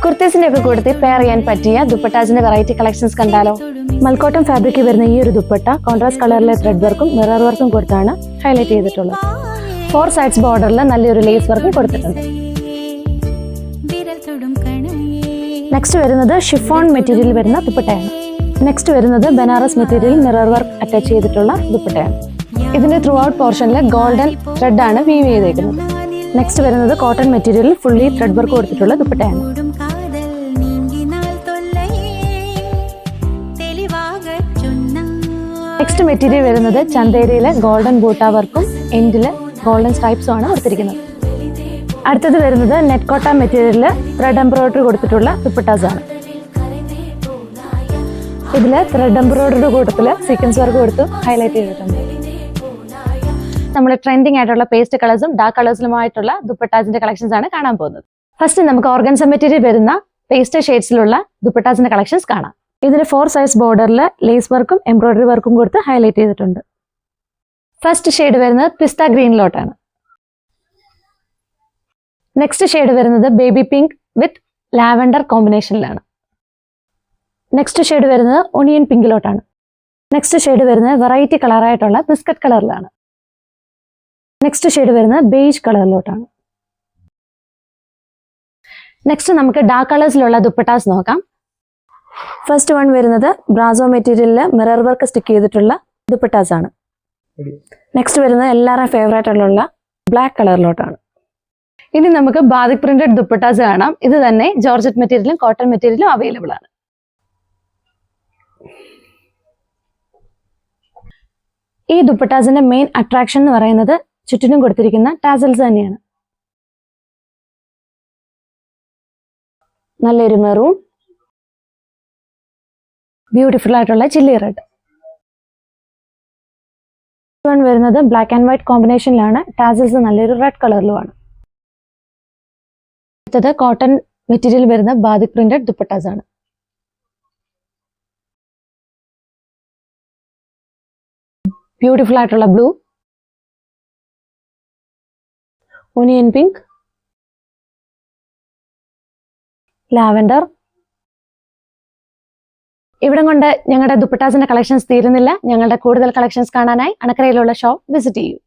കുർത്തീസിന്റെ ഒക്കെ കൂട്ടത്തിൽ പെയർ ചെയ്യാൻ പറ്റിയ ദുപ്പട്ടാസിന്റെ വെറൈറ്റി കളക്ഷൻസ് കണ്ടാലോ? മൽക്കോട്ടം ഫാബ്രിക്കിൽ വരുന്ന ഈ ഒരു ദുപ്പട്ട കോൺട്രാസ്റ്റ് കളറിലെ ത്രെഡ് വർക്കും മിറർ വർക്കും കൊടുത്താണ് ഹൈലൈറ്റ് ചെയ്തിട്ടുള്ളത്. 4 സൈഡ്സ് ബോർഡറിൽ നല്ലൊരു ലേസ് വർക്കും കൊടുത്തിട്ടുണ്ട്. നെക്സ്റ്റ് വരുന്നത് ഷിഫോൺ മെറ്റീരിയൽ വരുന്ന ദുപ്പട്ടയാണ്. നെക്സ്റ്റ് വരുന്നത് Banaras material mirror work attach ചെയ്തിട്ടുള്ള ദുപ്പട്ടയാണ്. ഇതിന്റെ ത്രൂ ഔട്ട് പോർഷനിൽ ഗോൾഡൻ ത്രെഡ് ആണ് വീവ് ചെയ്തേക്കുന്നത്. നെക്സ്റ്റ് വരുന്നത് cotton material fully thread work കൊടുത്തിട്ടുള്ള ദുപ്പട്ടയാണ്. നെക്സ്റ്റ് മെറ്റീരിയൽ വരുന്നത് ചന്തേരിയിലെ ഗോൾഡൻ ബൂട്ട വർക്കും എൻഡില് ഗോൾഡൻ സ്ട്രൈപ്സും ആണ് കൊടുത്തിരിക്കുന്നത്. അടുത്തത് വരുന്നത് നെറ്റ് കോട്ട മെറ്റീരിയലിൽ ത്രെഡ് എംബ്രോയിഡറി കൊടുത്തിട്ടുള്ള ദുപ്പട്ടാസ് ആണ്. ഇതില് ത്രെഡ് എംബ്രോയിഡറി കൂട്ടത്തില് സീക്വൻസ് വർക്ക് കൊടുത്ത് ഹൈലൈറ്റ് ചെയ്തിട്ടുണ്ട്. നമ്മൾ ട്രെൻഡിങ് ആയിട്ടുള്ള പേസ്റ്റ് കളേഴ്സും ഡാർക്ക് കളേഴ്സിലുമായിട്ടുള്ള ദുപ്പട്ടാസിന്റെ കളക്ഷൻസ് ആണ് കാണാൻ പോകുന്നത്. ഫസ്റ്റ് നമുക്ക് ഓർഗൻസ മെറ്റീരിയൽ വരുന്ന പേസ്റ്റ് ഷെയ്ഡ്സിലുള്ള ദുപ്പട്ടാസിന്റെ കളക്ഷൻസ് കാണാം. ഇതിന് 4 സൈസ് ബോർഡറിൽ ലേസ് വർക്കും എംബ്രോയിഡറി വർക്കും കൊടുത്ത് ഹൈലൈറ്റ് ചെയ്തിട്ടുണ്ട്. ഫസ്റ്റ് ഷെയ്ഡ് വരുന്നത് പിസ്ത ഗ്രീനിലോട്ടാണ്. നെക്സ്റ്റ് ഷെയ്ഡ് വരുന്നത് ബേബി പിങ്ക് വിത്ത് ലാവൻഡർ കോമ്പിനേഷനിലാണ്. നെക്സ്റ്റ് ഷെയ്ഡ് വരുന്നത് ഒണിയൻ പിങ്കിലോട്ടാണ്. നെക്സ്റ്റ് ഷെയ്ഡ് വരുന്നത് വെറൈറ്റി കളറായിട്ടുള്ള ബിസ്ക്കറ്റ് കളറിലാണ്. നെക്സ്റ്റ് ഷെയ്ഡ് വരുന്നത് ബേജ് കളറിലോട്ടാണ്. നെക്സ്റ്റ് നമുക്ക് ഡാർക്ക് കളേഴ്സിലുള്ള ദുപ്പട്ടാസ് നോക്കാം. ഫസ്റ്റ് വൺ വരുന്നത് ബ്രാസോ മെറ്റീരിയലിൽ മിറർ വർക്ക് സ്റ്റിക്ക് ചെയ്തിട്ടുള്ള ദുപ്പട്ടാസ് ആണ്. നെക്സ്റ്റ് വരുന്നത് എല്ലാവരുടെയും ഫേവറേറ്റ് ആയിട്ടുള്ള ബ്ലാക്ക് കളറിലോട്ടാണ്. ഇനി നമുക്ക് ബാതിക് പ്രിന്റഡ് ദുപ്പട്ടാസ് കാണാം. ഇത് തന്നെ ജോർജറ്റ് മെറ്റീരിയലും കോട്ടൺ മെറ്റീരിയലും അവൈലബിൾ ആണ്. ഈ ദുപ്പട്ടാസിന്റെ മെയിൻ അട്രാക്ഷൻ എന്ന് പറയുന്നത് ചുറ്റിനും കൊടുത്തിരിക്കുന്ന ടാസൽസ് തന്നെയാണ്. നല്ലൊരു മെറൂൺ, ബ്യൂട്ടിഫുൾ ആയിട്ടുള്ള ചില്ലി റെഡ്. വരുന്നത് ബ്ലാക്ക് ആൻഡ് വൈറ്റ് കോമ്പിനേഷനിലാണ്. ടാസൽസ് നല്ലൊരു റെഡ് കളറിലുമാണ്. അടുത്തത് കോട്ടൺ മെറ്റീരിയൽ വരുന്ന ബാതിക് പ്രിന്റഡ് ദുപ്പട്ടാസ് ആണ്. ബ്യൂട്ടിഫുൾ ആയിട്ടുള്ള ബ്ലൂ, ഒനിയൻ പിങ്ക്, ലാവൻഡർ. ഇവിടം കൊണ്ട് ഞങ്ങളുടെ ദുപ്പട്ടാസിന്റെ കളക്ഷൻസ് തീരുന്നില്ല. ഞങ്ങളുടെ കൂടുതൽ കളക്ഷൻസ് കാണാനായി അണക്കരയിലുള്ള ഷോപ്പ് വിസിറ്റ് ചെയ്യൂ.